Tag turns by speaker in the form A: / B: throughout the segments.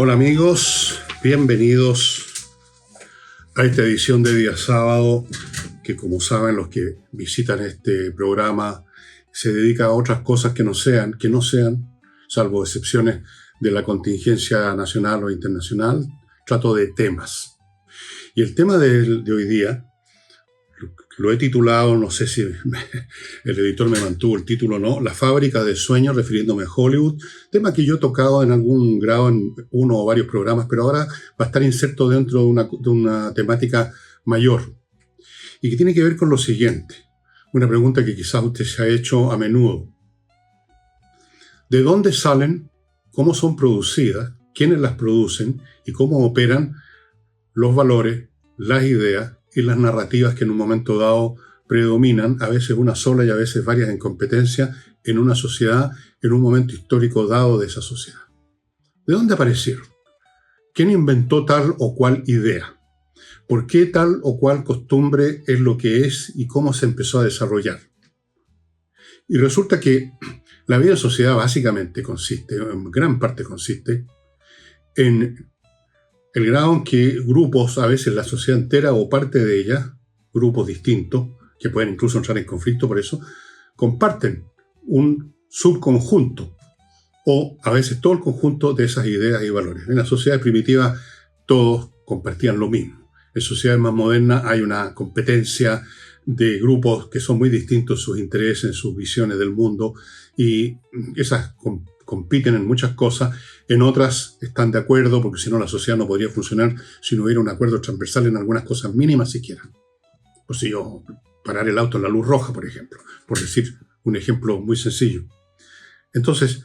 A: Hola amigos, bienvenidos a esta edición de día sábado que, como saben los que visitan este programa, se dedica a otras cosas que no sean, salvo excepciones de la contingencia nacional o internacional, trato de temas. Y el tema de hoy día lo he titulado, no sé si el editor me mantuvo el título o no, La fábrica de sueños, refiriéndome a Hollywood, tema que yo he tocado en algún grado en uno o varios programas, pero ahora va a estar inserto dentro de una temática mayor y que tiene que ver con lo siguiente, una pregunta que quizás usted se ha hecho a menudo. ¿De dónde salen, cómo son producidas, quiénes las producen y cómo operan los valores, las ideas y las narrativas que en un momento dado predominan, a veces una sola y a veces varias en competencia, en una sociedad, en un momento histórico dado de esa sociedad? ¿De dónde aparecieron? ¿Quién inventó tal o cual idea? ¿Por qué tal o cual costumbre es lo que es y cómo se empezó a desarrollar? Y resulta que la vida en sociedad básicamente consiste, en gran parte consiste, en el grado en que grupos, a veces la sociedad entera o parte de ella, grupos distintos, que pueden incluso entrar en conflicto por eso, comparten un subconjunto o a veces todo el conjunto de esas ideas y valores. En la sociedad primitiva todos compartían lo mismo. En sociedades más modernas hay una competencia de grupos que son muy distintos en sus intereses, en sus visiones del mundo, y esas compiten en muchas cosas, en otras están de acuerdo, porque si no la sociedad no podría funcionar si no hubiera un acuerdo transversal en algunas cosas mínimas siquiera. O si yo parar el auto en la luz roja, por ejemplo, por decir un ejemplo muy sencillo. Entonces,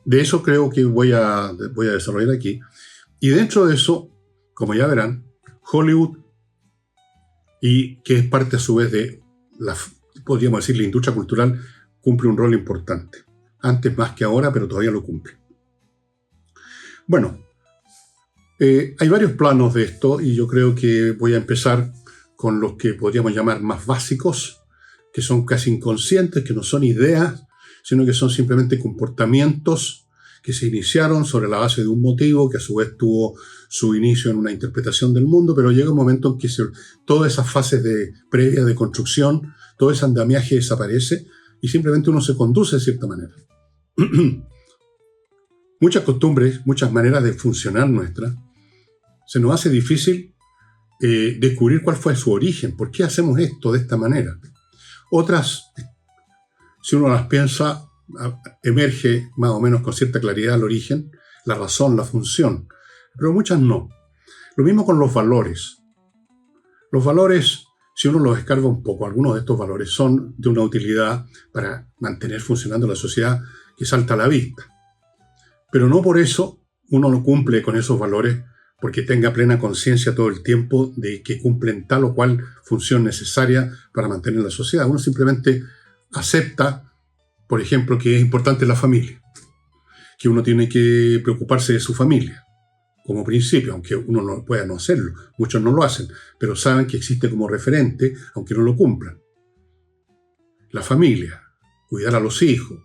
A: de eso creo que voy a desarrollar aquí. Y dentro de eso, como ya verán, Hollywood, y que es parte a su vez de podríamos decir, la industria cultural, cumple un rol importante. Antes más que ahora, pero todavía lo cumple. Bueno, hay varios planos de esto y yo creo que voy a empezar con los que podríamos llamar más básicos, que son casi inconscientes, que no son ideas, sino que son simplemente comportamientos que se iniciaron sobre la base de un motivo, que a su vez tuvo su inicio en una interpretación del mundo, pero llega un momento en que todas esas fases previas de construcción, todo ese andamiaje desaparece y simplemente uno se conduce de cierta manera. Muchas costumbres, muchas maneras de funcionar nuestras, se nos hace difícil descubrir cuál fue su origen, por qué hacemos esto de esta manera. Otras, si uno las piensa, emerge más o menos con cierta claridad el origen, la razón, la función, pero muchas no. Lo mismo con los valores. Los valores, si uno los escarba un poco, algunos de estos valores son de una utilidad para mantener funcionando la sociedad que salta a la vista. Pero no por eso uno no cumple con esos valores porque tenga plena conciencia todo el tiempo de que cumplen tal o cual función necesaria para mantener la sociedad. Uno simplemente acepta, por ejemplo, que es importante la familia, que uno tiene que preocuparse de su familia, como principio, aunque uno no pueda no hacerlo. Muchos no lo hacen, pero saben que existe como referente, aunque no lo cumplan. La familia, cuidar a los hijos,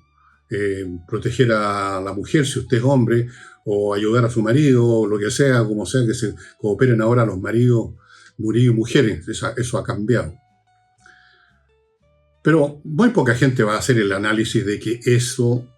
A: proteger a la mujer si usted es hombre, o ayudar a su marido, o lo que sea, como sea que se cooperen ahora los maridos y mujeres. Eso ha cambiado. Pero muy poca gente va a hacer el análisis de que eso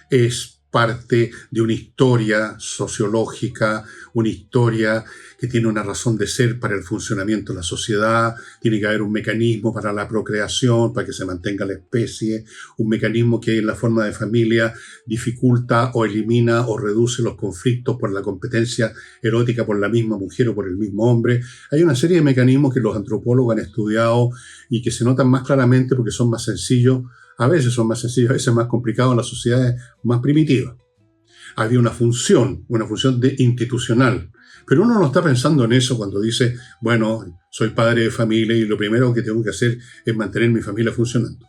A: es parte de una historia sociológica, una historia que tiene una razón de ser para el funcionamiento de la sociedad, tiene que haber un mecanismo para la procreación, para que se mantenga la especie, un mecanismo que en la forma de familia dificulta o elimina o reduce los conflictos por la competencia erótica por la misma mujer o por el mismo hombre. Hay una serie de mecanismos que los antropólogos han estudiado y que se notan más claramente porque son más sencillos. A veces son más sencillos, a veces más complicados en las sociedades más primitivas. Había una función institucional. Pero uno no está pensando en eso cuando dice, bueno, soy padre de familia y lo primero que tengo que hacer es mantener mi familia funcionando.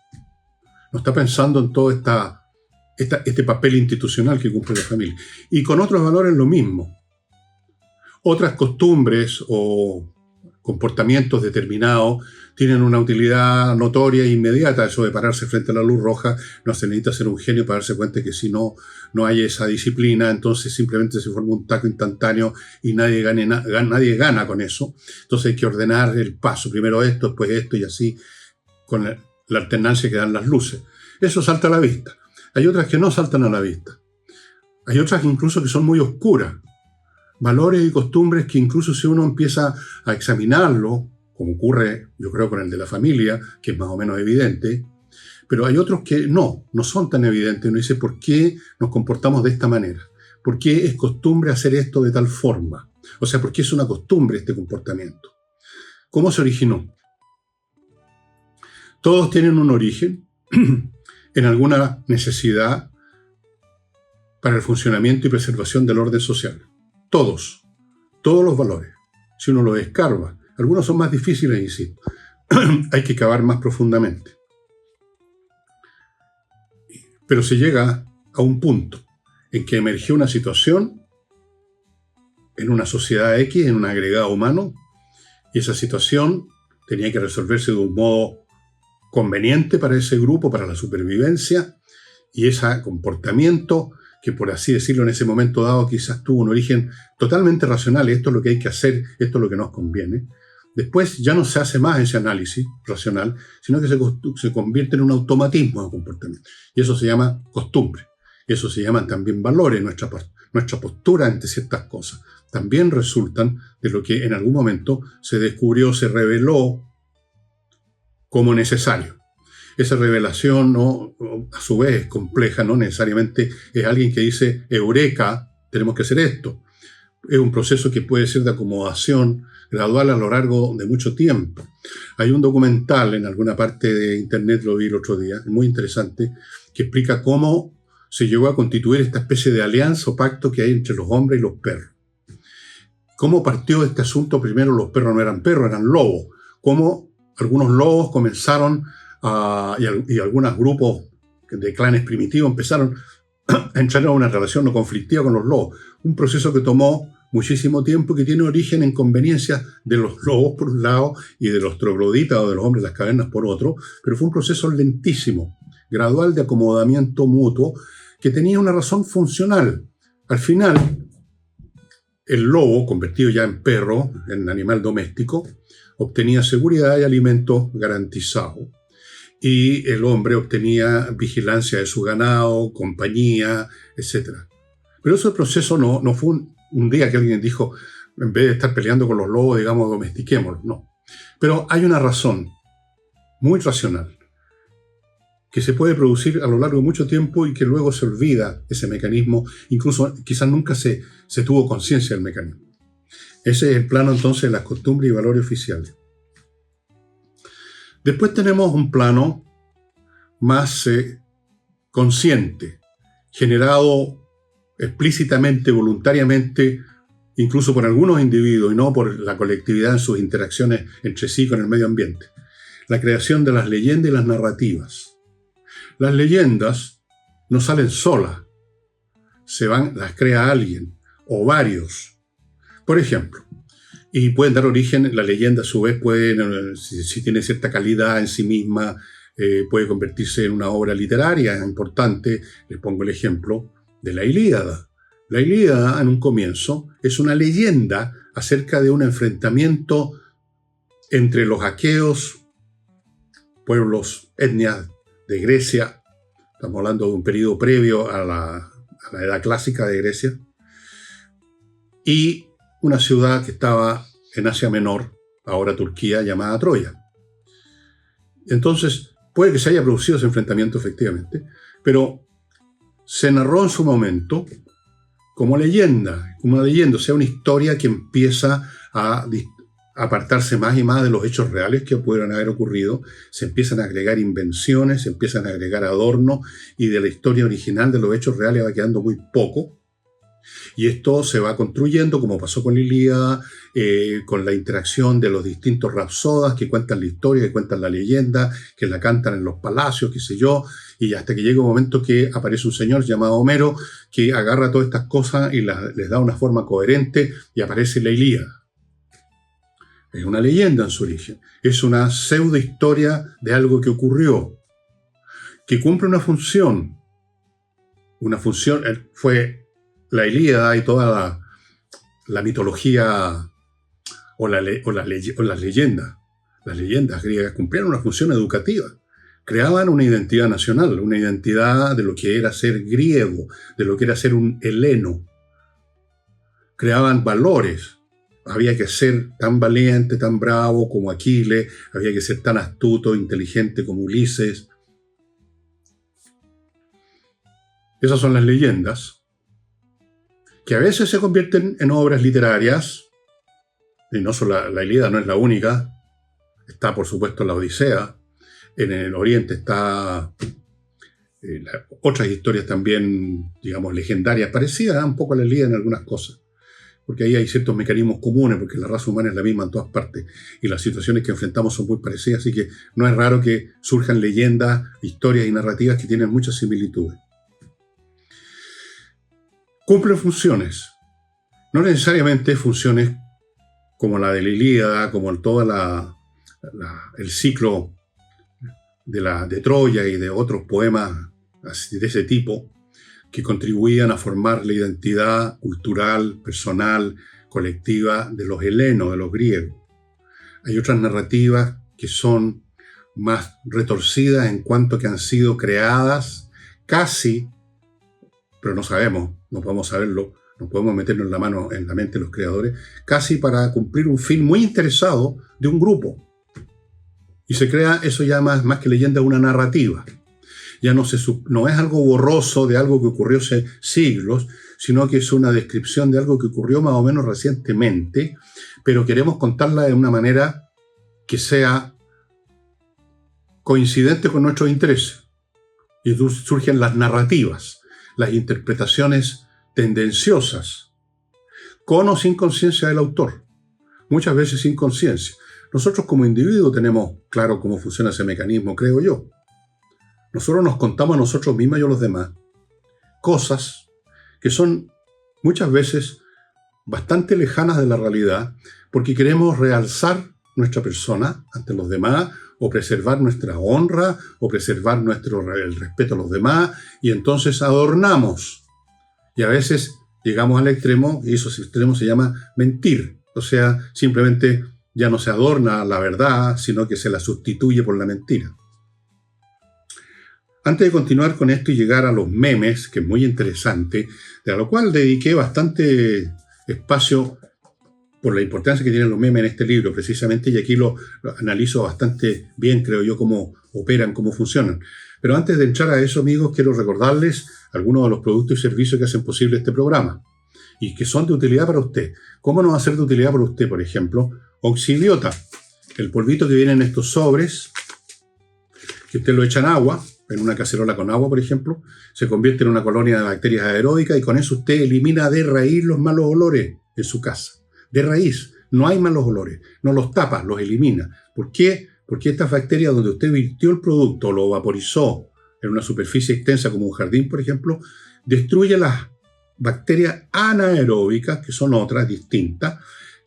A: No está pensando en todo este papel institucional que cumple la familia. Y con otros valores lo mismo. Otras costumbres o comportamientos determinados tienen una utilidad notoria e inmediata. Eso de pararse frente a la luz roja, no se necesita ser un genio para darse cuenta que si no hay esa disciplina, entonces simplemente se forma un taco instantáneo y nadie gana con eso. Entonces hay que ordenar el paso, primero esto, después esto y así, con la alternancia que dan las luces. Eso salta a la vista. Hay otras que no saltan a la vista. Hay otras incluso que son muy oscuras. Valores y costumbres que incluso si uno empieza a examinarlo, como ocurre yo creo con el de la familia, que es más o menos evidente, pero hay otros que no son tan evidentes. Uno dice, ¿por qué nos comportamos de esta manera? ¿Por qué es costumbre hacer esto de tal forma? O sea, ¿por qué es una costumbre este comportamiento? ¿Cómo se originó? Todos tienen un origen en alguna necesidad para el funcionamiento y preservación del orden social. Todos los valores. Si uno los escarba, algunos son más difíciles, insisto. Hay que cavar más profundamente. Pero se llega a un punto en que emergió una situación en una sociedad X, en un agregado humano, y esa situación tenía que resolverse de un modo conveniente para ese grupo, para la supervivencia, y ese comportamiento que, por así decirlo, en ese momento dado quizás tuvo un origen totalmente racional, esto es lo que hay que hacer, esto es lo que nos conviene. Después ya no se hace más ese análisis racional, sino que se convierte en un automatismo de comportamiento. Y eso se llama costumbre. Eso se llaman también valores, nuestra postura ante ciertas cosas. También resultan de lo que en algún momento se descubrió, se reveló como necesario. Esa revelación, ¿no?, a su vez es compleja, no necesariamente es alguien que dice, eureka, tenemos que hacer esto. Es un proceso que puede ser de acomodación gradual a lo largo de mucho tiempo. Hay un documental en alguna parte de internet, lo vi el otro día, muy interesante, que explica cómo se llegó a constituir esta especie de alianza o pacto que hay entre los hombres y los perros. ¿Cómo partió este asunto? Primero los perros no eran perros, eran lobos. Cómo algunos lobos comenzaron y algunos grupos de clanes primitivos empezaron a entrar en una relación no conflictiva con los lobos. Un proceso que tomó muchísimo tiempo, que tiene origen en conveniencias de los lobos por un lado y de los trogloditas o de los hombres de las cavernas por otro, pero fue un proceso lentísimo, gradual de acomodamiento mutuo, que tenía una razón funcional. Al final, el lobo, convertido ya en perro, en animal doméstico, obtenía seguridad y alimento garantizado. Y el hombre obtenía vigilancia de su ganado, compañía, etc. Pero ese proceso no fue un día que alguien dijo, en vez de estar peleando con los lobos, digamos, domestiquémoslos. No. Pero hay una razón muy racional que se puede producir a lo largo de mucho tiempo y que luego se olvida ese mecanismo, incluso quizás nunca se tuvo conciencia del mecanismo. Ese es el plano entonces de las costumbres y valores oficiales. Después tenemos un plano más consciente, generado explícitamente, voluntariamente, incluso por algunos individuos y no por la colectividad en sus interacciones entre sí con el medio ambiente. La creación de las leyendas y las narrativas. Las leyendas no salen solas, las crea alguien o varios. Por ejemplo, y pueden dar origen, la leyenda a su vez puede, si tiene cierta calidad en sí misma, puede convertirse en una obra literaria importante. Les pongo el ejemplo de la Ilíada. La Ilíada, en un comienzo, es una leyenda acerca de un enfrentamiento entre los aqueos, pueblos, etnias de Grecia. Estamos hablando de un periodo previo a la Edad Clásica de Grecia. Y una ciudad que estaba en Asia Menor, ahora Turquía, llamada Troya. Entonces, puede que se haya producido ese enfrentamiento efectivamente, pero se narró en su momento como leyenda, o sea, una historia que empieza a apartarse más y más de los hechos reales que pudieron haber ocurrido. Se empiezan a agregar invenciones, se empiezan a agregar adornos, y de la historia original de los hechos reales va quedando muy poco. Y esto se va construyendo, como pasó con la Ilíada, con la interacción de los distintos rapsodas que cuentan la historia, que cuentan la leyenda, que la cantan en los palacios, qué sé yo, y hasta que llega un momento que aparece un señor llamado Homero que agarra todas estas cosas y les da una forma coherente y aparece la Ilíada. Es una leyenda en su origen. Es una pseudohistoria de algo que ocurrió, que cumple una función. Una función fue la Ilíada y toda la mitología o las leyendas. Las leyendas griegas cumplían una función educativa. Creaban una identidad nacional, una identidad de lo que era ser griego, de lo que era ser un heleno. Creaban valores. Había que ser tan valiente, tan bravo como Aquiles, había que ser tan astuto, inteligente como Ulises. Esas son las leyendas, que a veces se convierten en obras literarias, y no solo la Ilíada no es la única, está por supuesto la Odisea, en el Oriente está otras historias también, digamos, legendarias, parecidas un poco a la Ilíada en algunas cosas, porque ahí hay ciertos mecanismos comunes, porque la raza humana es la misma en todas partes, y las situaciones que enfrentamos son muy parecidas, así que no es raro que surjan leyendas, historias y narrativas que tienen muchas similitudes. Cumplen funciones, no necesariamente funciones como la de la Ilíada, como todo el ciclo de Troya y de otros poemas de ese tipo, que contribuían a formar la identidad cultural, personal, colectiva de los helenos, de los griegos. Hay otras narrativas que son más retorcidas en cuanto que han sido creadas casi, pero no sabemos, no podemos saberlo, no podemos meternos en la mente de los creadores, casi para cumplir un fin muy interesado de un grupo. Y se crea, eso ya más que leyenda, una narrativa. Ya no es algo borroso de algo que ocurrió hace siglos, sino que es una descripción de algo que ocurrió más o menos recientemente, pero queremos contarla de una manera que sea coincidente con nuestros intereses. Y surgen las narrativas, las interpretaciones tendenciosas, con o sin conciencia del autor, muchas veces sin conciencia. Nosotros como individuos tenemos claro cómo funciona ese mecanismo, creo yo. Nosotros nos contamos a nosotros mismos y a los demás cosas que son muchas veces bastante lejanas de la realidad, porque queremos realzar nuestra persona ante los demás, o preservar nuestra honra, o preservar el respeto a los demás, y entonces adornamos. Y a veces llegamos al extremo, y ese extremo se llama mentir. O sea, simplemente ya no se adorna la verdad, sino que se la sustituye por la mentira. Antes de continuar con esto y llegar a los memes, que es muy interesante, de lo cual dediqué bastante espacio por la importancia que tienen los memes en este libro, precisamente, y aquí lo analizo bastante bien, creo yo, cómo operan, cómo funcionan. Pero antes de entrar a eso, amigos, quiero recordarles algunos de los productos y servicios que hacen posible este programa y que son de utilidad para usted. ¿Cómo no va a ser de utilidad para usted? Por ejemplo, Oxibiota, el polvito que viene en estos sobres, que usted lo echa en agua, en una cacerola con agua, por ejemplo, se convierte en una colonia de bacterias aeróbicas y con eso usted elimina de raíz los malos olores en su casa. De raíz, no hay malos olores, no los tapa, los elimina. ¿Por qué? Porque estas bacterias donde usted virtió el producto, lo vaporizó en una superficie extensa como un jardín, por ejemplo, destruye las bacterias anaeróbicas, que son otras distintas,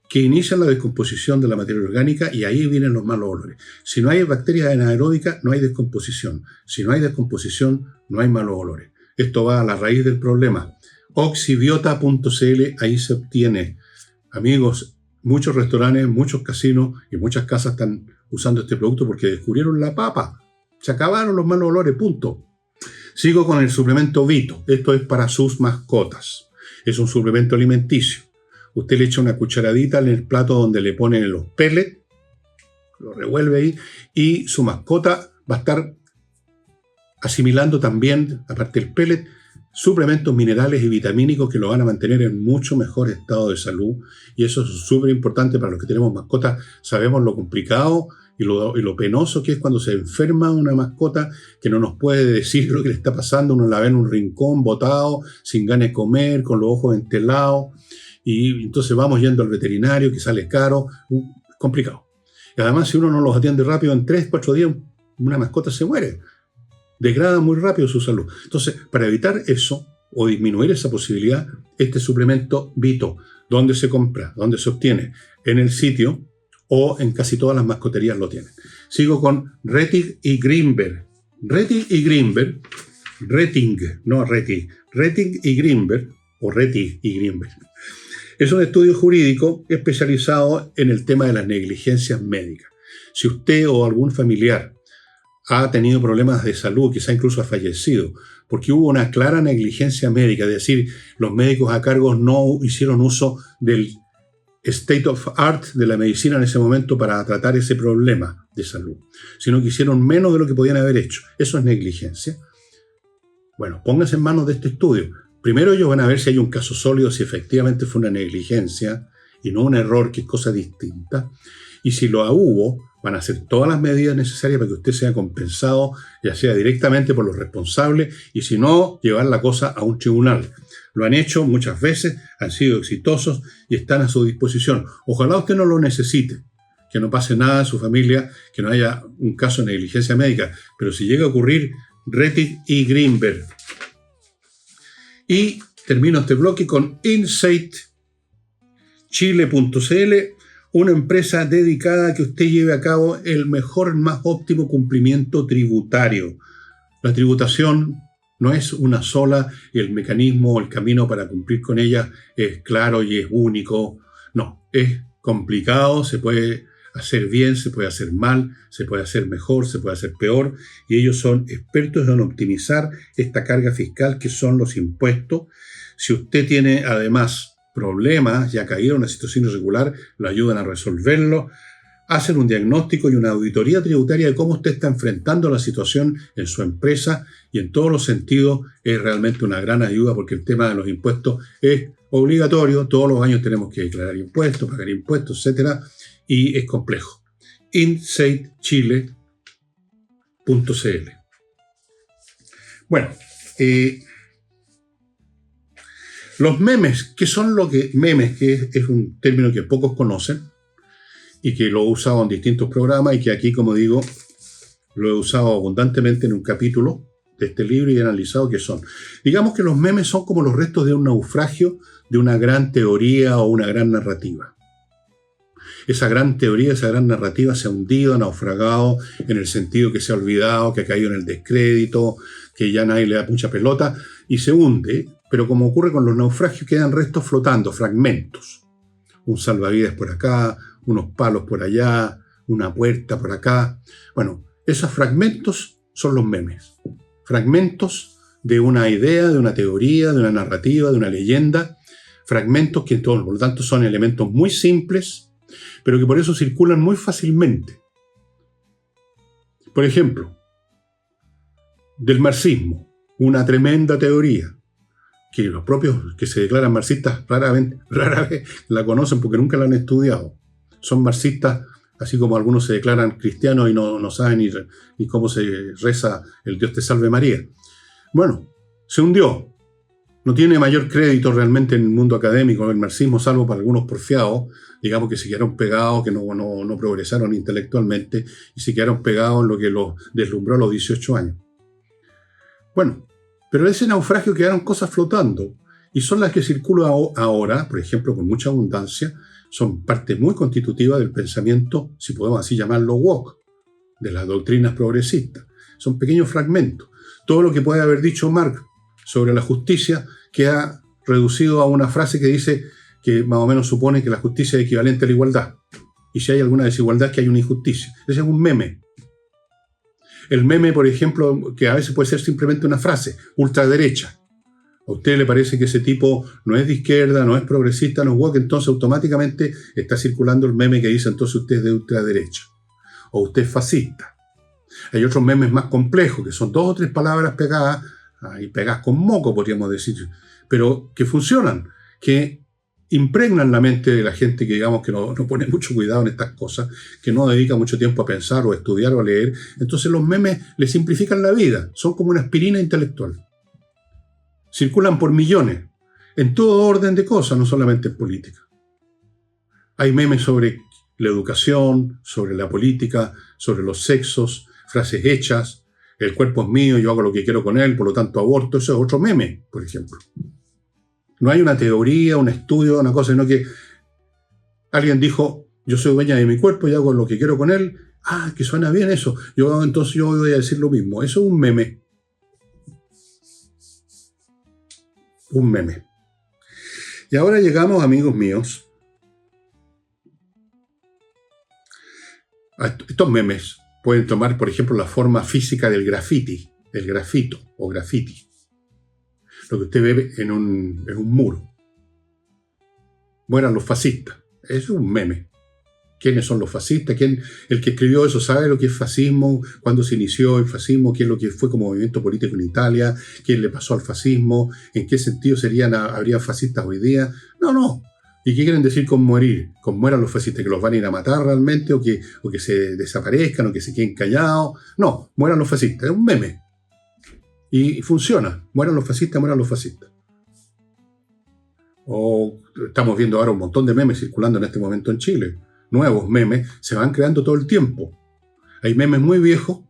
A: que inician la descomposición de la materia orgánica y ahí vienen los malos olores. Si no hay bacterias anaeróbicas, no hay descomposición. Si no hay descomposición, no hay malos olores. Esto va a la raíz del problema. Oxibiota.cl, ahí se obtiene. Amigos, muchos restaurantes, muchos casinos y muchas casas están usando este producto porque descubrieron la papa. Se acabaron los malos olores, punto. Sigo con el suplemento Vito. Esto es para sus mascotas. Es un suplemento alimenticio. Usted le echa una cucharadita en el plato donde le ponen los pellets, lo revuelve ahí, y su mascota va a estar asimilando también, aparte del pellet, suplementos minerales y vitamínicos que lo van a mantener en mucho mejor estado de salud. Y eso es súper importante para los que tenemos mascotas. Sabemos lo complicado y lo penoso que es cuando se enferma una mascota que no nos puede decir lo que le está pasando. Uno la ve en un rincón, botado, sin ganas de comer, con los ojos entelados. Y entonces vamos yendo al veterinario, que sale caro, complicado. Y además, si uno no los atiende rápido, en 3-4 días una mascota se muere. Degrada muy rápido su salud. Entonces, para evitar eso o disminuir esa posibilidad, este suplemento Vito, ¿dónde se compra? ¿Dónde se obtiene? En el sitio o en casi todas las mascoterías lo tienen. Sigo con Rettig y Greenberg. Rettig y Greenberg, Rettig y Greenberg, o Rettig y Greenberg, es un estudio jurídico especializado en el tema de las negligencias médicas. Si usted o algún familiar ha tenido problemas de salud, quizá incluso ha fallecido, porque hubo una clara negligencia médica, es decir, los médicos a cargo no hicieron uso del state of art de la medicina en ese momento para tratar ese problema de salud, sino que hicieron menos de lo que podían haber hecho. Eso es negligencia. Bueno, pónganse en manos de este estudio. Primero ellos van a ver si hay un caso sólido, si efectivamente fue una negligencia y no un error, que es cosa distinta. Y si lo hubo, van a hacer todas las medidas necesarias para que usted sea compensado, ya sea directamente por los responsables, y si no, llevar la cosa a un tribunal. Lo han hecho muchas veces, han sido exitosos y están a su disposición. Ojalá usted no lo necesite, que no pase nada en su familia, que no haya un caso de negligencia médica. Pero si llega a ocurrir, Rettig y Greenberg. Y termino este bloque con InsightChile.cl, una empresa dedicada a que usted lleve a cabo el mejor, más óptimo cumplimiento tributario. La tributación no es una sola, y el mecanismo o el camino para cumplir con ella es claro y es único. No, es complicado, se puede hacer bien, se puede hacer mal, se puede hacer mejor, se puede hacer peor, y ellos son expertos en optimizar esta carga fiscal que son los impuestos. Si usted tiene además problemas y ha caído en una situación irregular, lo ayudan a resolverlo, hacen un diagnóstico y una auditoría tributaria de cómo usted está enfrentando la situación en su empresa, y en todos los sentidos es realmente una gran ayuda, porque el tema de los impuestos es obligatorio, todos los años tenemos que declarar impuestos, pagar impuestos, etc., y es complejo. InsightChile.cl. Bueno, los memes, ¿qué son lo que memes? Que es un término que pocos conocen y que lo he usado en distintos programas, y que aquí, como digo, lo he usado abundantemente en un capítulo de este libro y he analizado qué son. Digamos que los memes son como los restos de un naufragio de una gran teoría o una gran narrativa. Esa gran teoría, esa gran narrativa se ha hundido, ha naufragado, en el sentido que se ha olvidado, que ha caído en el descrédito, que ya nadie le da mucha pelota y se hunde. Pero como ocurre con los naufragios, quedan restos flotando, fragmentos. Un salvavidas por acá, unos palos por allá, una puerta por acá. Bueno, esos fragmentos son los memes. Fragmentos de una idea, de una teoría, de una narrativa, de una leyenda. Fragmentos que, por lo tanto, son elementos muy simples, pero que por eso circulan muy fácilmente. Por ejemplo, del marxismo, una tremenda teoría, que los propios que se declaran marxistas rara vez la conocen porque nunca la han estudiado. Son marxistas, así como algunos se declaran cristianos y no saben ni cómo se reza el Dios te salve María. Bueno, se hundió. No tiene mayor crédito realmente en el mundo académico el marxismo, salvo para algunos porfiados, digamos, que se quedaron pegados, que no progresaron intelectualmente y se quedaron pegados en lo que los deslumbró a los 18 años. Bueno, pero de ese naufragio quedaron cosas flotando, y son las que circulan ahora, por ejemplo, con mucha abundancia. Son parte muy constitutiva del pensamiento, si podemos así llamarlo, woke, de las doctrinas progresistas. Son pequeños fragmentos. Todo lo que puede haber dicho Marx sobre la justicia queda reducido a una frase que dice que más o menos supone que la justicia es equivalente a la igualdad. Y si hay alguna desigualdad, que hay una injusticia. Ese es un meme. El meme, por ejemplo, que a veces puede ser simplemente una frase, ultraderecha. A usted le parece que ese tipo no es de izquierda, no es progresista, no es woke, entonces automáticamente está circulando el meme que dice entonces usted es de ultraderecha. O usted es fascista. Hay otros memes más complejos, que son 2 o 3 palabras pegadas, y pegadas con moco, podríamos decir, pero que funcionan, que impregnan la mente de la gente que, digamos, que no pone mucho cuidado en estas cosas, que no dedica mucho tiempo a pensar o a estudiar o a leer. Entonces los memes le simplifican la vida, son como una aspirina intelectual. Circulan por millones, en todo orden de cosas, no solamente en política. Hay memes sobre la educación, sobre la política, sobre los sexos, frases hechas, el cuerpo es mío, yo hago lo que quiero con él, por lo tanto aborto. Eso es otro meme, por ejemplo. No hay una teoría, un estudio, una cosa, sino que alguien dijo, Yo soy dueña de mi cuerpo y hago lo que quiero con él. Ah, que suena bien eso. Entonces yo voy a decir lo mismo. Eso es un meme. Un meme. Y ahora llegamos, amigos míos, a estos memes. Pueden tomar, por ejemplo, la forma física del grafiti, del grafito o graffiti. Lo que usted ve en un muro. Mueran los fascistas. Eso es un meme. ¿Quiénes son los fascistas? El que escribió eso sabe lo que es fascismo, cuándo se inició el fascismo, qué es lo que fue como movimiento político en Italia, quién le pasó al fascismo, en qué sentido habrían fascistas hoy día? No. ¿Y qué quieren decir con morir? ¿Con mueran los fascistas? ¿Que los van a ir a matar realmente? ¿O que se desaparezcan? ¿O que se queden callados? No, mueran los fascistas. Es un meme. Y funciona. Mueran los fascistas, mueran los fascistas. O estamos viendo ahora un montón de memes circulando en este momento en Chile. Nuevos memes se van creando todo el tiempo. Hay memes muy viejos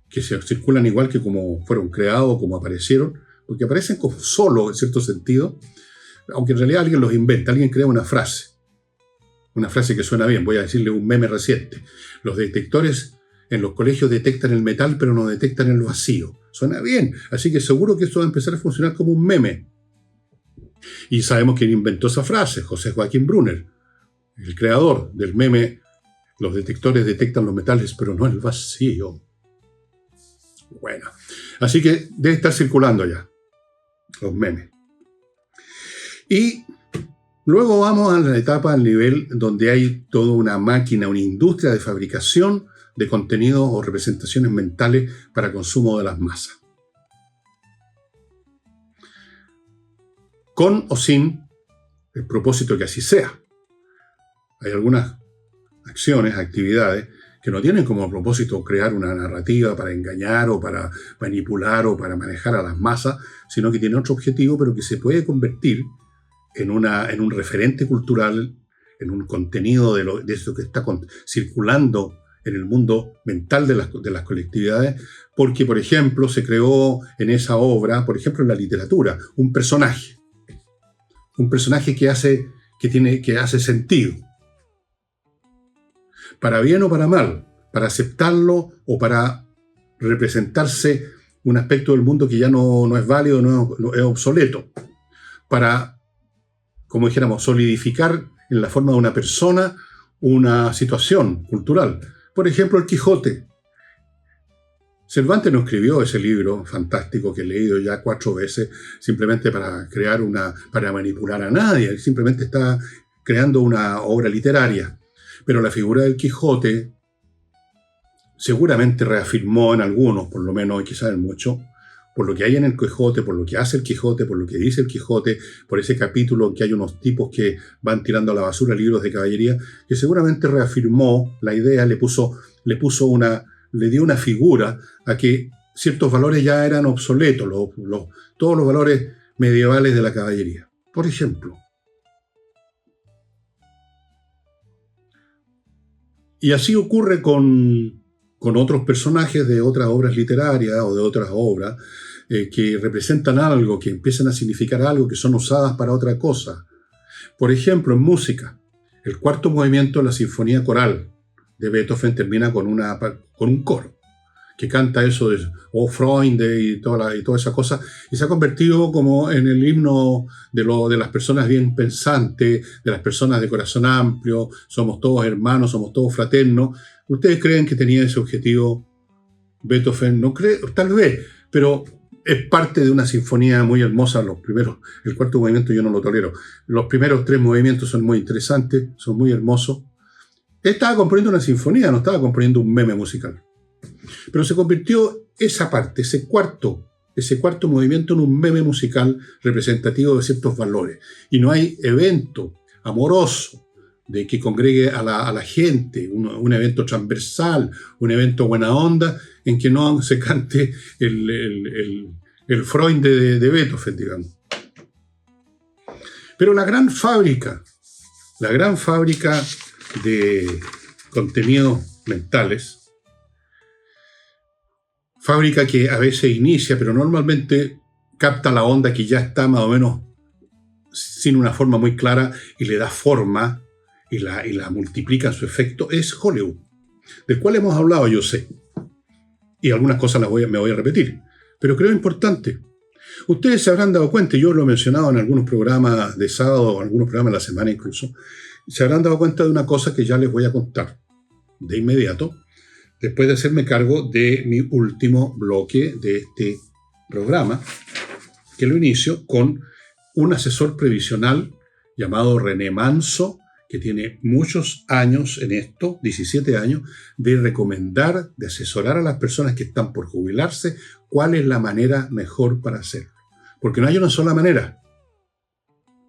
A: que se circulan igual que como fueron creados, como aparecieron, porque aparecen como solo en cierto sentido, aunque en realidad alguien los inventa, alguien crea una frase que suena bien. Voy a decirle un meme reciente. Los detectores en los colegios detectan el metal, pero no detectan el vacío. Suena bien, así que seguro que esto va a empezar a funcionar como un meme. Y sabemos quién inventó esa frase, José Joaquín Brunner, el creador del meme. Los detectores detectan los metales, pero no el vacío. Bueno, así que debe estar circulando ya los memes. Y luego vamos a la etapa, al nivel donde hay toda una máquina, una industria de fabricación de contenidos o representaciones mentales para consumo de las masas. Con o sin el propósito que así sea. Hay algunas acciones, actividades, que no tienen como propósito crear una narrativa para engañar o para manipular o para manejar a las masas, sino que tiene otro objetivo, pero que se puede convertir en un referente cultural, en un contenido de eso que está circulando en el mundo mental de las colectividades, porque, por ejemplo, se creó en esa obra, por ejemplo, en la literatura, un personaje que hace sentido, para bien o para mal, para aceptarlo o para representarse un aspecto del mundo que ya no es válido, no es obsoleto, para, como dijéramos, solidificar en la forma de una persona una situación cultural. Por ejemplo, el Quijote. Cervantes no escribió ese libro fantástico que he leído ya 4 veces simplemente para para manipular a nadie. Él simplemente está creando una obra literaria. Pero la figura del Quijote seguramente reafirmó en algunos, por lo menos, y quizás en muchos, por lo que hay en el Quijote, por lo que hace el Quijote, por lo que dice el Quijote, por ese capítulo en que hay unos tipos que van tirando a la basura libros de caballería, que seguramente reafirmó la idea, le dio una figura a que ciertos valores ya eran obsoletos, todos los valores medievales de la caballería. Por ejemplo. Y así ocurre con otros personajes de otras obras literarias o de otras obras que representan algo, que empiezan a significar algo, que son usadas para otra cosa. Por ejemplo, en música, el 4º movimiento de la Sinfonía Coral de Beethoven termina con un coro que canta eso de Freunde y toda esa cosa, y se ha convertido como en el himno de las personas bien pensantes, de las personas de corazón amplio. Somos todos hermanos, somos todos fraternos. ¿Ustedes creen que tenía ese objetivo Beethoven? No creo, tal vez, pero es parte de una sinfonía muy hermosa. El 4º movimiento yo no lo tolero. Los primeros 3 movimientos son muy interesantes, son muy hermosos. Él estaba componiendo una sinfonía, no estaba componiendo un meme musical. Pero se convirtió esa parte, ese cuarto movimiento en un meme musical representativo de ciertos valores. Y no hay evento amoroso de que congregue a la gente, un evento transversal, un evento buena onda, en que no se cante el Freud de Beethoven, digamos. Pero la gran fábrica de contenidos mentales, fábrica que a veces inicia, pero normalmente capta la onda que ya está más o menos sin una forma muy clara y le da forma y la multiplica en su efecto es Hollywood, del cual hemos hablado, yo sé. Y algunas cosas me voy a repetir, pero creo importante. Ustedes se habrán dado cuenta, yo lo he mencionado en algunos programas de sábado, en algunos programas de la semana incluso, se habrán dado cuenta de una cosa que ya les voy a contar de inmediato, después de hacerme cargo de mi último bloque de este programa, que lo inicio con un asesor previsional llamado René Manso, que tiene muchos años en esto, 17 años, de recomendar, de asesorar a las personas que están por jubilarse cuál es la manera mejor para hacerlo. Porque no hay una sola manera.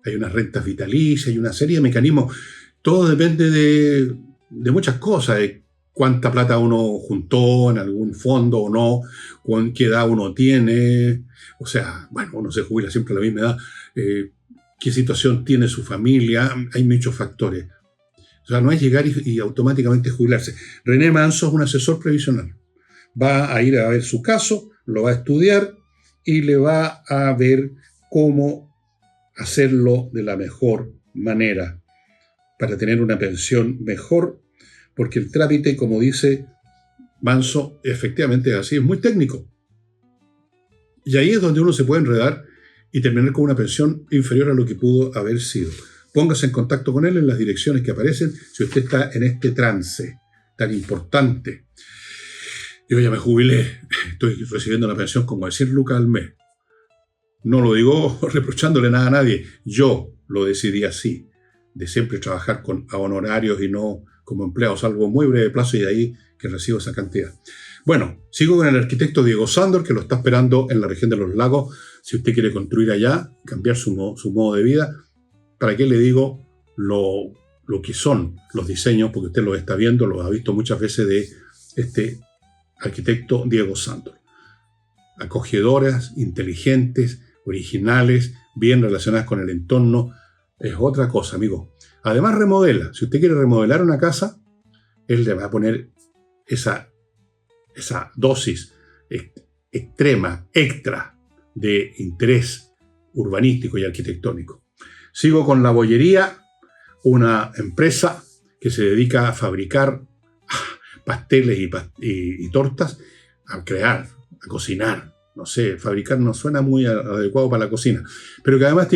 A: Hay unas rentas vitalicias, hay una serie de mecanismos. Todo depende de muchas cosas, de cuánta plata uno juntó en algún fondo o no, con qué edad uno tiene. O sea, bueno, uno se jubila siempre a la misma edad. Qué situación tiene su familia, hay muchos factores. O sea, no es llegar y automáticamente jubilarse. René Manso es un asesor previsional. Va a ir a ver su caso, lo va a estudiar y le va a ver cómo hacerlo de la mejor manera para tener una pensión mejor, porque el trámite, como dice Manso, efectivamente es así, es muy técnico. Y ahí es donde uno se puede enredar y terminar con una pensión inferior a lo que pudo haber sido. Póngase en contacto con él en las direcciones que aparecen si usted está en este trance tan importante. Yo ya me jubilé, estoy recibiendo una pensión como de 100 lucas al mes. No lo digo reprochándole nada a nadie, yo lo decidí así, de siempre trabajar a honorarios y no como empleado, salvo muy breve plazo y de ahí que recibo esa cantidad. Bueno, sigo con el arquitecto Diego Sándor, que lo está esperando en la región de los lagos. Si usted quiere construir allá, cambiar su modo de vida, ¿para qué le digo lo que son los diseños? Porque usted los está viendo, los ha visto muchas veces de este arquitecto Diego Sándor. Acogedoras, inteligentes, originales, bien relacionadas con el entorno. Es otra cosa, amigo. Además remodela. Si usted quiere remodelar una casa, él le va a poner esa dosis extrema, extra de interés urbanístico y arquitectónico. Sigo con La Bollería, una empresa que se dedica a fabricar pasteles y tortas, a crear, a cocinar. No sé, fabricar no suena muy adecuado para la cocina, pero que además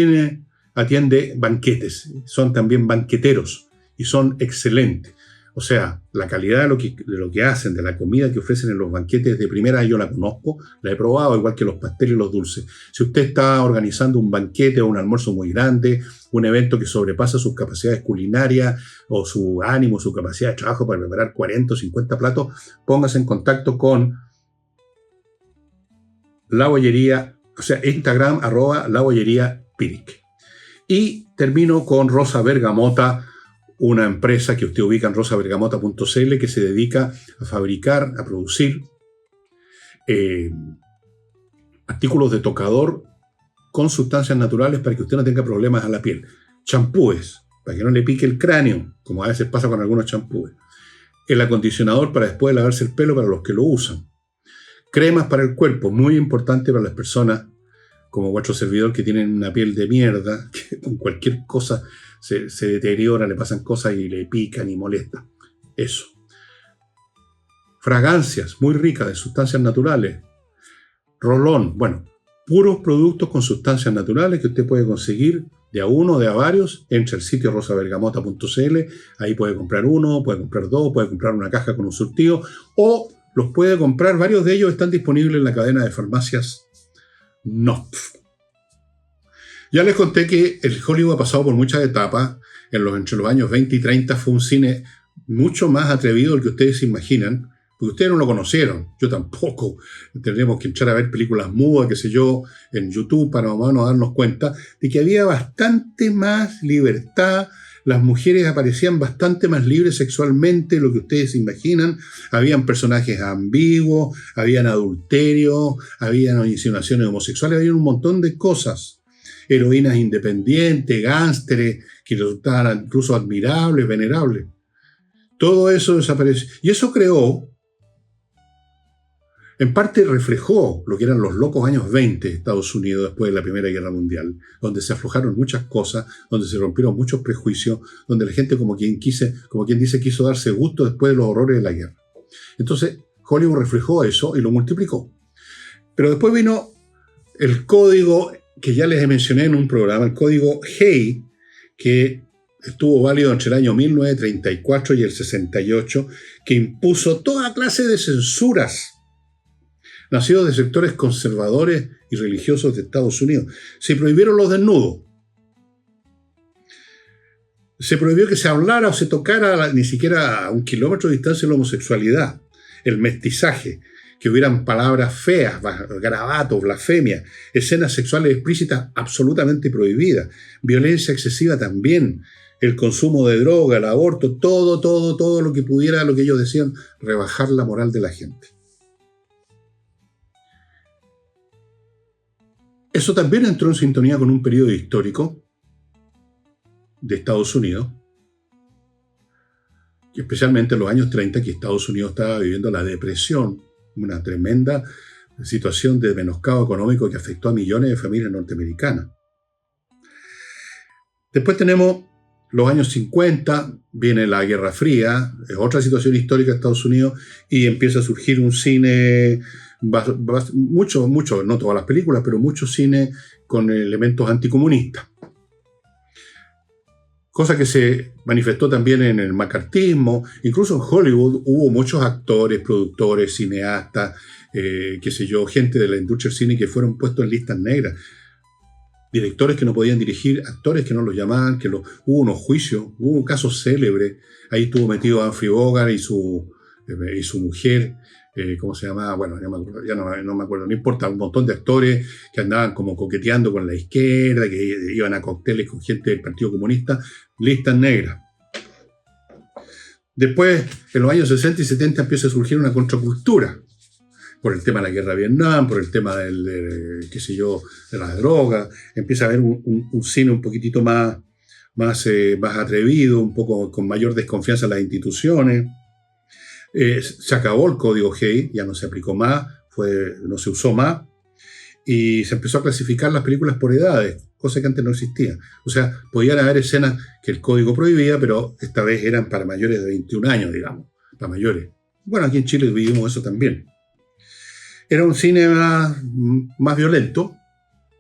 A: atiende banquetes, son también banqueteros y son excelentes. O sea, la calidad de lo que hacen, de la comida que ofrecen en los banquetes de primera, yo la conozco, la he probado, igual que los pasteles y los dulces. Si usted está organizando un banquete o un almuerzo muy grande, un evento que sobrepasa sus capacidades culinarias o su ánimo, su capacidad de trabajo para preparar 40 o 50 platos, póngase en contacto con La Bollería, o sea, Instagram, @labolleriapiric. Y termino con Rosa Bergamota, una empresa que usted ubica en rosabergamota.cl que se dedica a fabricar, a producir artículos de tocador con sustancias naturales para que usted no tenga problemas a la piel. Champúes, para que no le pique el cráneo, como a veces pasa con algunos champúes. El acondicionador para después de lavarse el pelo para los que lo usan. Cremas para el cuerpo, muy importante para las personas como vuestro servidor que tienen una piel de mierda, que con cualquier cosa se deteriora, le pasan cosas y le pican y molestan. Eso. Fragancias muy ricas de sustancias naturales. Rolón, bueno, puros productos con sustancias naturales que usted puede conseguir de a uno o de a varios. Entra al sitio rosabergamota.cl, ahí puede comprar uno, puede comprar dos, puede comprar una caja con un surtido o los puede comprar, varios de ellos están disponibles en la cadena de farmacias Knopf. Ya les conté que el Hollywood ha pasado por muchas etapas. Entre los años 20 y 30 fue un cine mucho más atrevido del que ustedes se imaginan, porque ustedes no lo conocieron, yo tampoco. Tendríamos que entrar a ver películas mudas, qué sé yo, en YouTube para más o menos darnos cuenta de que había bastante más libertad. Las mujeres aparecían bastante más libres sexualmente de lo que ustedes se imaginan. Habían personajes ambiguos, habían adulterios, habían insinuaciones homosexuales, había un montón de cosas. Heroínas independientes, gánsteres, que resultaban incluso admirables, venerables. Todo eso desapareció. Y eso creó En parte reflejó lo que eran los locos años 20 de Estados Unidos después de la Primera Guerra Mundial, donde se aflojaron muchas cosas, donde se rompieron muchos prejuicios, donde la gente, como quien dice, quiso darse gusto después de los horrores de la guerra. Entonces, Hollywood reflejó eso y lo multiplicó. Pero después vino el código que ya les mencioné en un programa, el código Hay, que estuvo válido entre el año 1934 y el 68, que impuso toda clase de censuras nacidos de sectores conservadores y religiosos de Estados Unidos. Se prohibieron los desnudos. Se prohibió que se hablara o se tocara ni siquiera a 1 kilómetro de distancia la homosexualidad, el mestizaje, que hubieran palabras feas, garabatos, blasfemias, escenas sexuales explícitas absolutamente prohibidas, violencia excesiva también, el consumo de droga, el aborto, todo lo que pudiera, lo que ellos decían, rebajar la moral de la gente. Eso también entró en sintonía con un periodo histórico de Estados Unidos, especialmente en los años 30, que Estados Unidos estaba viviendo la depresión, una tremenda situación de menoscabo económico que afectó a millones de familias norteamericanas. Después tenemos los años 50, viene la Guerra Fría, es otra situación histórica de Estados Unidos, y empieza a surgir un cine, mucho, no todas las películas, pero mucho cine con elementos anticomunistas. Cosa que se manifestó también en el macartismo. Incluso en Hollywood hubo muchos actores, productores, cineastas, gente de la industria del cine que fueron puestos en listas negras. Directores que no podían dirigir, actores que no los llamaban, hubo unos juicios, hubo un caso célebre. Ahí estuvo metido Humphrey Bogart y su mujer, ¿cómo se llamaba? Bueno, ya no me acuerdo, no importa, un montón de actores que andaban como coqueteando con la izquierda, que iban a cócteles con gente del Partido Comunista, listas negras. Después, en los años 60 y 70 empieza a surgir una contracultura, por el tema de la guerra de Vietnam, por el tema de las drogas. Empieza a haber un cine un poquitito más atrevido, un poco con mayor desconfianza en las instituciones. Se acabó el código Hay, ya no se aplicó más, no se usó más, y se empezó a clasificar las películas por edades, cosa que antes no existía. O sea, podían haber escenas que el código prohibía, pero esta vez eran para mayores de 21 años, digamos, para mayores. Bueno, aquí en Chile vivimos eso también. Era un cine más violento.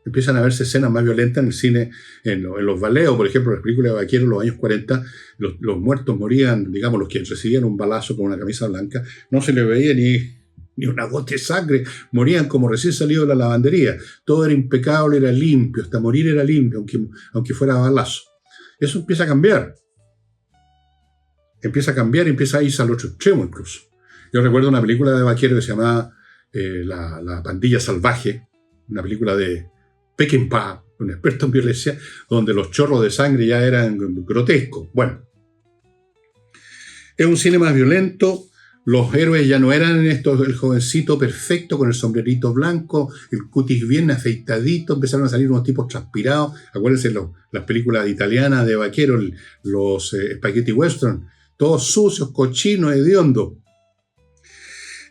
A: Empiezan a verse escenas más violentas en el cine, en los baleos, por ejemplo, en las películas de vaqueros en los años 40, los muertos morían, digamos, los que recibían un balazo con una camisa blanca, no se les veía ni una gota de sangre, morían como recién salidos de la lavandería. Todo era impecable, era limpio, hasta morir era limpio, aunque fuera balazo. Eso empieza a cambiar. Empieza a irse al otro extremo incluso. Yo recuerdo una película de vaquero que se llamaba La Pandilla Salvaje, una película de Peckinpah, un experto en violencia, donde los chorros de sangre ya eran grotescos. Bueno, es un cine más violento. Los héroes ya no eran el jovencito perfecto con el sombrerito blanco, el cutis bien afeitadito, empezaron a salir unos tipos transpirados. Acuérdense las películas italianas de vaqueros, los spaghetti western, todos sucios, cochinos, hediondos.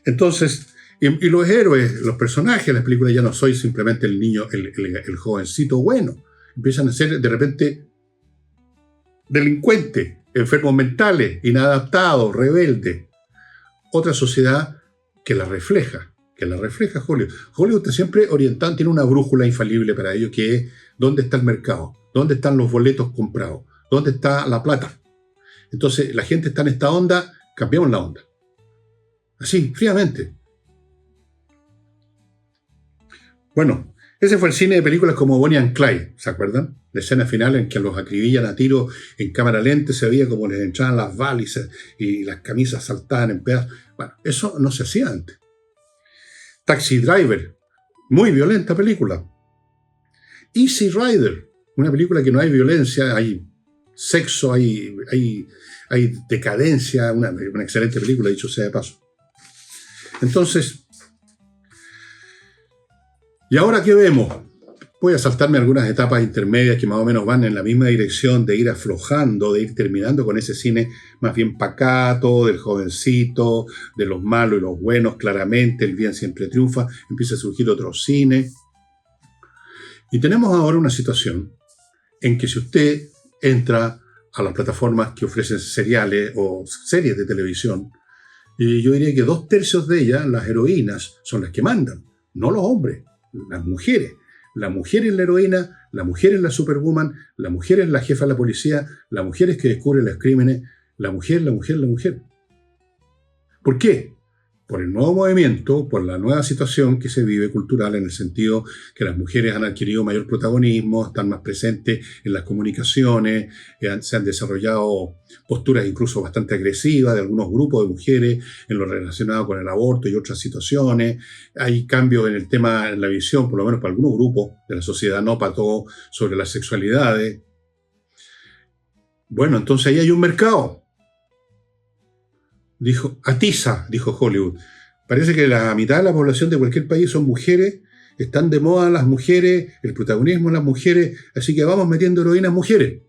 A: Entonces, y los héroes, los personajes de las películas ya no soy simplemente el niño, el jovencito bueno. Empiezan a ser de repente delincuentes, enfermos mentales, inadaptados, rebeldes. Otra sociedad que la refleja Hollywood. Hollywood está siempre orientado, tiene una brújula infalible para ello, que es dónde está el mercado, dónde están los boletos comprados, dónde está la plata. Entonces la gente está en esta onda, cambiamos la onda. Así, fríamente. Bueno, ese fue el cine de películas como Bonnie and Clyde, ¿se acuerdan? La escena final en que los acribillan a tiro en cámara lenta, se veía como les entraban las balas y las camisas saltaban en pedazos. Bueno, eso no se hacía antes. Taxi Driver, muy violenta película. Easy Rider, una película que no hay violencia, hay sexo, hay decadencia, una excelente película, dicho sea de paso. Entonces, ¿y ahora qué vemos? Voy a saltarme algunas etapas intermedias que más o menos van en la misma dirección de ir aflojando, de ir terminando con ese cine más bien pacato, del jovencito, de los malos y los buenos, claramente, el bien siempre triunfa, empieza a surgir otro cine. Y tenemos ahora una situación en que si usted entra a las plataformas que ofrecen seriales o series de televisión, y yo diría que 2/3 de ellas, las heroínas, son las que mandan, no los hombres, las mujeres. La mujer es la heroína, la mujer es la superwoman, la mujer es la jefa de la policía, la mujer es que descubre los crímenes, la mujer, la mujer, la mujer. ¿Por qué? Por el nuevo movimiento, por la nueva situación que se vive cultural, en el sentido que las mujeres han adquirido mayor protagonismo, están más presentes en las comunicaciones, se han desarrollado posturas incluso bastante agresivas de algunos grupos de mujeres en lo relacionado con el aborto y otras situaciones. Hay cambios en el tema, en la visión, por lo menos para algunos grupos de la sociedad, no para todos, sobre las sexualidades. Bueno, entonces ahí hay un mercado. Atiza, dijo Hollywood. Parece que la mitad de la población de cualquier país son mujeres, están de moda las mujeres, el protagonismo de las mujeres, así que vamos metiendo heroínas mujeres.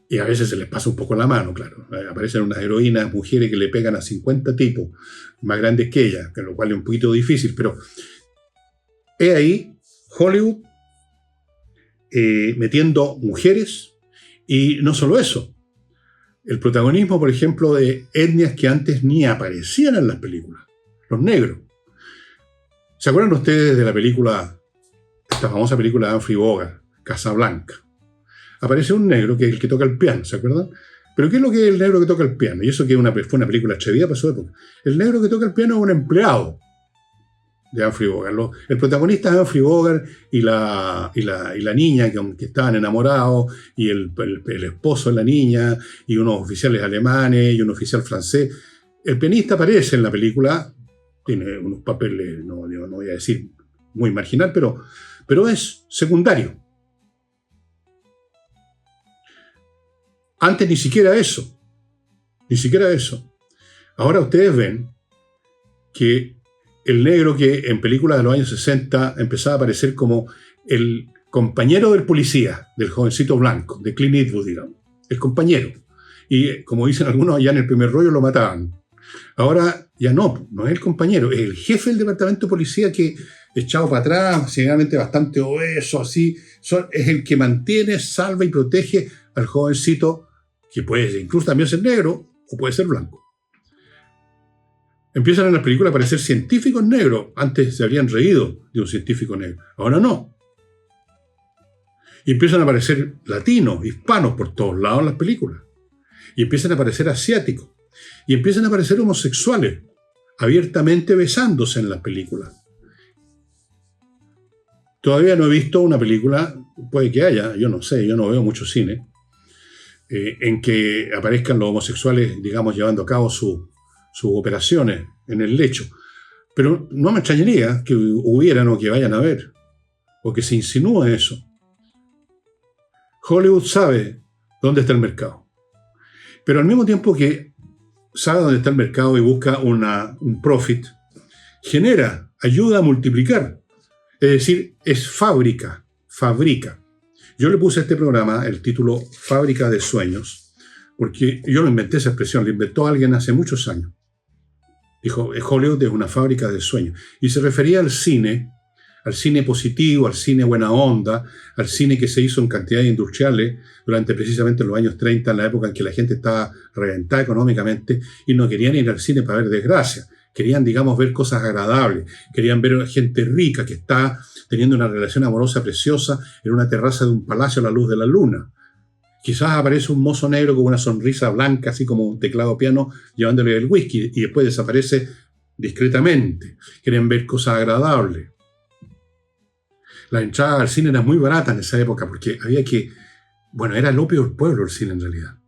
A: Y a veces se les pasa un poco la mano, claro. Aparecen unas heroínas mujeres que le pegan a 50 tipos más grandes que ellas, lo cual es un poquito difícil, pero he ahí Hollywood metiendo mujeres, y no solo eso. El protagonismo, por ejemplo, de etnias que antes ni aparecían en las películas. Los negros. ¿Se acuerdan ustedes de la película, esta famosa película de Humphrey Bogart, Casablanca? Aparece un negro que es el que toca el piano, ¿se acuerdan? Pero ¿qué es lo que es el negro que toca el piano? Y eso que fue una película atrevida para su época. El negro que toca el piano es un empleado de Humphrey Bogart. El protagonista es Humphrey Bogart y la niña que estaban enamorados, y el esposo de la niña, y unos oficiales alemanes y un oficial francés. El pianista aparece en la película, tiene unos papeles, no voy a decir muy marginal, pero es secundario. Antes ni siquiera eso. Ahora ustedes ven que el negro que en películas de los años 60 empezaba a aparecer como el compañero del policía, del jovencito blanco, de Clint Eastwood, digamos. El compañero. Y como dicen algunos, ya en el primer rollo lo mataban. Ahora ya no es el compañero, es el jefe del departamento de policía que, echado para atrás, generalmente bastante obeso, así, es el que mantiene, salva y protege al jovencito, que puede incluso también ser negro o puede ser blanco. Empiezan en las películas a aparecer científicos negros. Antes se habrían reído de un científico negro. Ahora no. Y empiezan a aparecer latinos, hispanos por todos lados en las películas. Y empiezan a aparecer asiáticos. Y empiezan a aparecer homosexuales, abiertamente besándose en las películas. Todavía no he visto una película, puede que haya, yo no sé, yo no veo mucho cine, en que aparezcan los homosexuales, digamos, llevando a cabo sus operaciones en el lecho. Pero no me extrañaría que hubieran o que vayan a ver, o que se insinúe eso. Hollywood sabe dónde está el mercado. Pero al mismo tiempo que sabe dónde está el mercado y busca un profit, genera, ayuda a multiplicar. Es decir, es fabrica. Yo le puse a este programa el título Fábrica de Sueños, porque yo no inventé esa expresión, la inventó alguien hace muchos años. Dijo, Hollywood es una fábrica de sueños. Y se refería al cine positivo, al cine buena onda, al cine que se hizo en cantidades industriales durante precisamente los años 30, en la época en que la gente estaba reventada económicamente y no querían ir al cine para ver desgracia. Querían, digamos, ver cosas agradables. Querían ver gente rica que está teniendo una relación amorosa preciosa en una terraza de un palacio a la luz de la luna. Quizás aparece un mozo negro con una sonrisa blanca, así como un teclado piano, llevándole el whisky, y después desaparece discretamente. Quieren ver cosas agradables. La entrada al cine era muy barata en esa época, porque era el opio del pueblo el cine en realidad.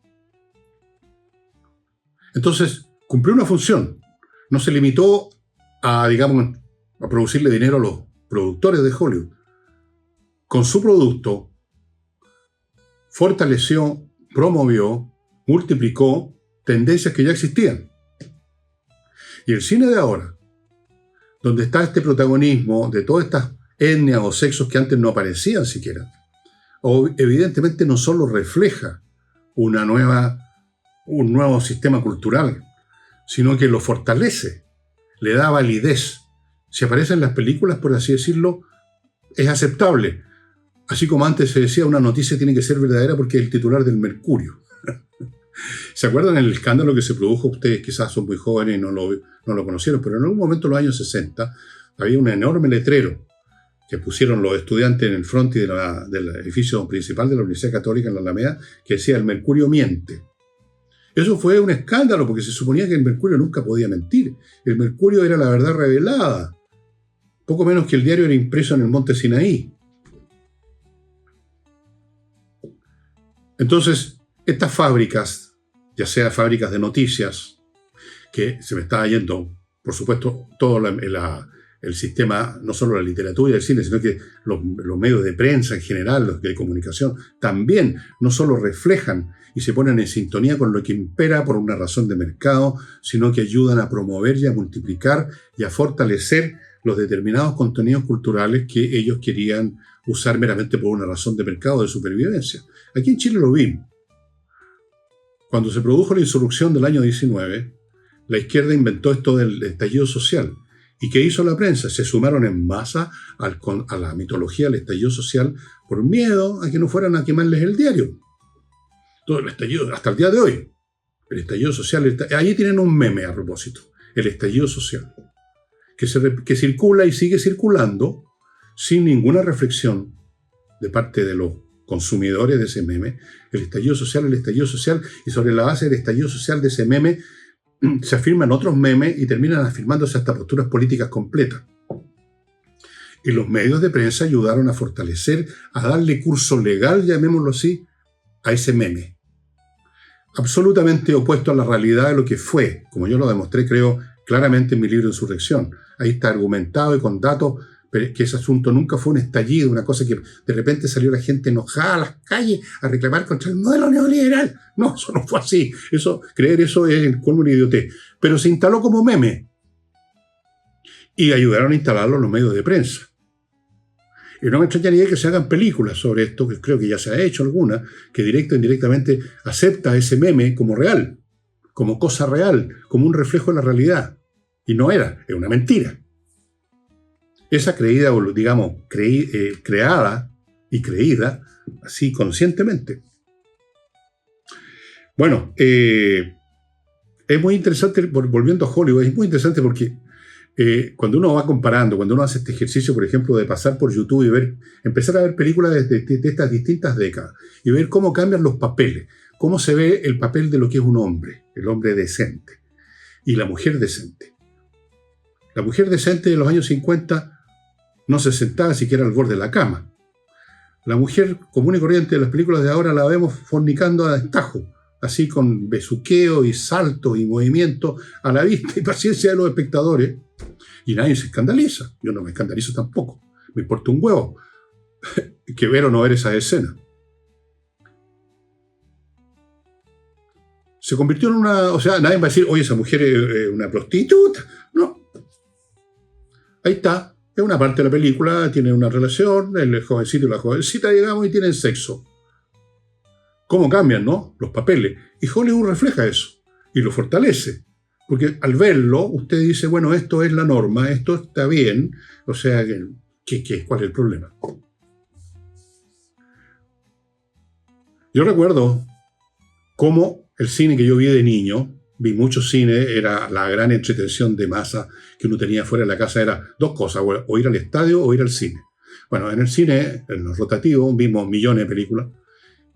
A: Entonces, cumplió una función. No se limitó a producirle dinero a los productores de Hollywood. Con su producto, fortaleció, promovió, multiplicó tendencias que ya existían. Y el cine de ahora, donde está este protagonismo de todas estas etnias o sexos que antes no aparecían siquiera. O evidentemente no solo refleja un nuevo sistema cultural, sino que lo fortalece, le da validez. Si aparece en las películas, por así decirlo, es aceptable. Así como antes se decía, una noticia tiene que ser verdadera porque es el titular del Mercurio. ¿Se acuerdan el escándalo que se produjo? Ustedes quizás son muy jóvenes y no lo conocieron, pero en algún momento en los años 60 había un enorme letrero que pusieron los estudiantes en el frontis del edificio principal de la Universidad Católica en la Alameda, que decía: el Mercurio miente. Eso fue un escándalo porque se suponía que el Mercurio nunca podía mentir. El Mercurio era la verdad revelada. Poco menos que el diario era impreso en el monte Sinaí. Entonces, estas fábricas, ya sea fábricas de noticias, que se me está yendo, por supuesto, todo el sistema, no solo la literatura y el cine, sino que los medios de prensa en general, los de comunicación, también no solo reflejan y se ponen en sintonía con lo que impera por una razón de mercado, sino que ayudan a promover y a multiplicar y a fortalecer los determinados contenidos culturales que ellos querían usar meramente por una razón de mercado, de supervivencia. Aquí en Chile lo vimos. Cuando se produjo la insurrección del año 19, la izquierda inventó esto del estallido social. ¿Y qué hizo la prensa? Se sumaron en masa a la mitología del estallido social por miedo a que no fueran a quemarles el diario. Todo el estallido, hasta el día de hoy. El estallido social, ahí tienen un meme a propósito, el estallido social, que circula y sigue circulando sin ninguna reflexión de parte de los consumidores de ese meme. El estallido social, y sobre la base del estallido social de ese meme se afirman otros memes y terminan afirmándose hasta posturas políticas completas. Y los medios de prensa ayudaron a fortalecer, a darle curso legal, llamémoslo así, a ese meme. Absolutamente opuesto a la realidad de lo que fue, como yo lo demostré, creo, claramente en mi libro Insurrección. Ahí está argumentado y con datos que ese asunto nunca fue un estallido, una cosa que de repente salió la gente enojada a las calles a reclamar contra el modelo neoliberal. No, eso no fue así. Creer eso es el colmo de idiotez. Pero se instaló como meme. Y ayudaron a instalarlo en los medios de prensa. Y no me extrañaría que se hagan películas sobre esto, que creo que ya se ha hecho alguna, que directa o indirectamente acepta ese meme como real, como cosa real, como un reflejo de la realidad. Y no era, es una mentira. Esa creída, digamos, creada y creída así conscientemente. Bueno, es muy interesante, volviendo a Hollywood, es muy interesante porque cuando uno va comparando, cuando uno hace este ejercicio, por ejemplo, de pasar por YouTube y empezar a ver películas de estas distintas décadas y ver cómo cambian los papeles, cómo se ve el papel de lo que es un hombre, el hombre decente, y la mujer decente. La mujer decente de los años 50 no se sentaba siquiera al borde de la cama. La mujer común y corriente de las películas de ahora la vemos fornicando a destajo, así con besuqueo y saltos y movimientos a la vista y paciencia de los espectadores. Y nadie se escandaliza. Yo no me escandalizo tampoco. Me importa un huevo que ver o no ver esa escena. Se convirtió en una... O sea, nadie va a decir, oye, esa mujer es una prostituta. No. Ahí está. Es una parte de la película, tienen una relación, el jovencito y la jovencita, digamos, y tienen sexo. ¿Cómo cambian, no? Los papeles. Y Hollywood refleja eso y lo fortalece. Porque al verlo, usted dice, bueno, esto es la norma, esto está bien. O sea, ¿cuál es el problema? Yo recuerdo cómo el cine que yo vi de niño, vi mucho cine, era la gran entretención de masa que uno tenía fuera de la casa, era dos cosas, o ir al estadio o ir al cine. Bueno, en el cine, en los rotativos, vimos millones de películas,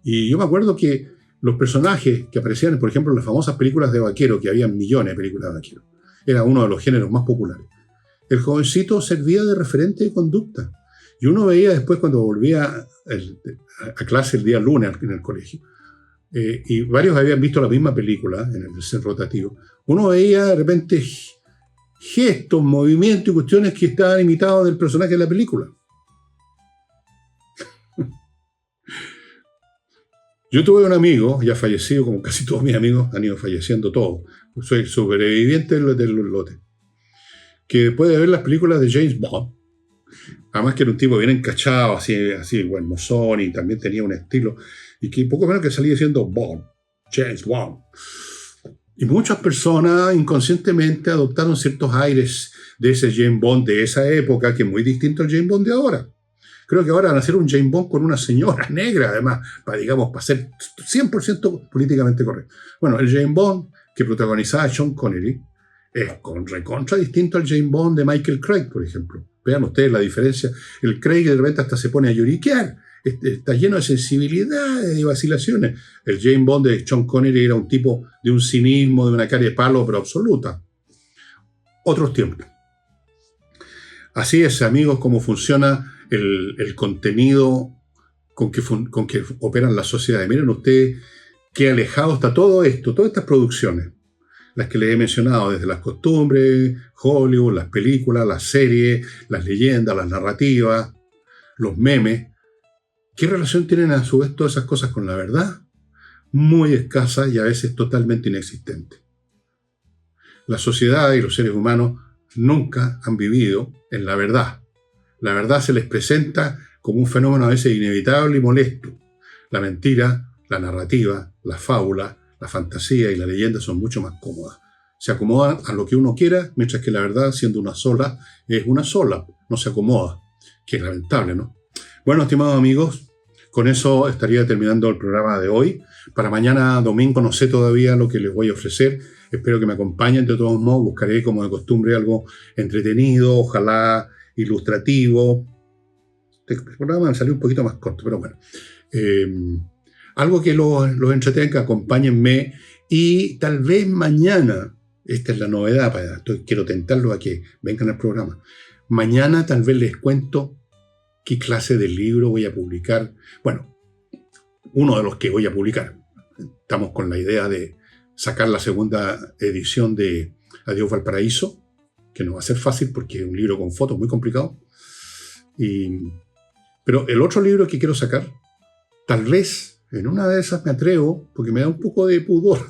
A: y yo me acuerdo que los personajes que aparecían, por ejemplo, en las famosas películas de vaquero, que había millones de películas de vaquero, era uno de los géneros más populares. El jovencito servía de referente de conducta, y uno veía después cuando volvía a clase el día lunes en el colegio, y varios habían visto la misma película en el set rotativo, uno veía de repente gestos, movimientos y cuestiones que estaban imitados del personaje de la película. Yo tuve un amigo, ya fallecido, como casi todos mis amigos han ido falleciendo todos, soy sobreviviente del lote, que después de ver las películas de James Bond, Además que era un tipo bien encachado, así buen mozón, y también tenía un estilo, y que poco menos que salía diciendo Bond, James Bond. Y muchas personas inconscientemente adoptaron ciertos aires de ese James Bond de esa época, que es muy distinto al James Bond de ahora. Creo que ahora van a hacer un James Bond con una señora negra, además, para ser 100% políticamente correcto. Bueno, el James Bond que protagonizaba Sean Connery es recontra distinto al James Bond de Michael Craig, por ejemplo. Vean ustedes la diferencia. El Craig de repente hasta se pone a lloriquear. Está lleno de sensibilidad y vacilaciones. El James Bond de Sean Connery era un tipo de un cinismo, de una cara de palo, pero absoluta. Otros tiempos. Así es, amigos, cómo funciona el contenido con que operan las sociedades. Miren ustedes qué alejado está todo esto, todas estas producciones. Las que les he mencionado, desde las costumbres, Hollywood, las películas, las series, las leyendas, las narrativas, los memes. ¿Qué relación tienen a su vez todas esas cosas con la verdad? Muy escasa y a veces totalmente inexistente. La sociedad y los seres humanos nunca han vivido en la verdad. La verdad se les presenta como un fenómeno a veces inevitable y molesto. La mentira, la narrativa, la fábula, la fantasía y la leyenda son mucho más cómodas. Se acomodan a lo que uno quiera, mientras que la verdad, siendo una sola, es una sola, no se acomoda. Qué lamentable, ¿no? Bueno, estimados amigos, con eso estaría terminando el programa de hoy. Para mañana domingo no sé todavía lo que les voy a ofrecer. Espero que me acompañen. De todos modos, buscaré como de costumbre algo entretenido, ojalá ilustrativo. El programa me salió un poquito más corto, pero bueno. Algo que los entretenga, acompáñenme. Y tal vez mañana, esta es la novedad, quiero tentarlos a que vengan al programa. Mañana tal vez les cuento qué clase de libro voy a publicar. Bueno, uno de los que voy a publicar. Estamos con la idea de sacar la segunda edición de Adiós Valparaíso, que no va a ser fácil porque es un libro con fotos muy complicado. Pero el otro libro que quiero sacar, tal vez en una de esas me atrevo, porque me da un poco de pudor.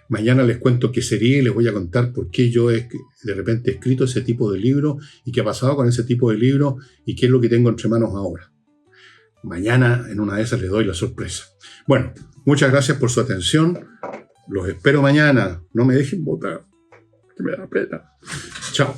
A: Mañana les cuento qué sería y les voy a contar por qué yo he de repente escrito ese tipo de libro y qué ha pasado con ese tipo de libro y qué es lo que tengo entre manos ahora. Mañana en una de esas les doy la sorpresa. Bueno, muchas gracias por su atención. Los espero mañana. No me dejen votar, que me da pena. Chao.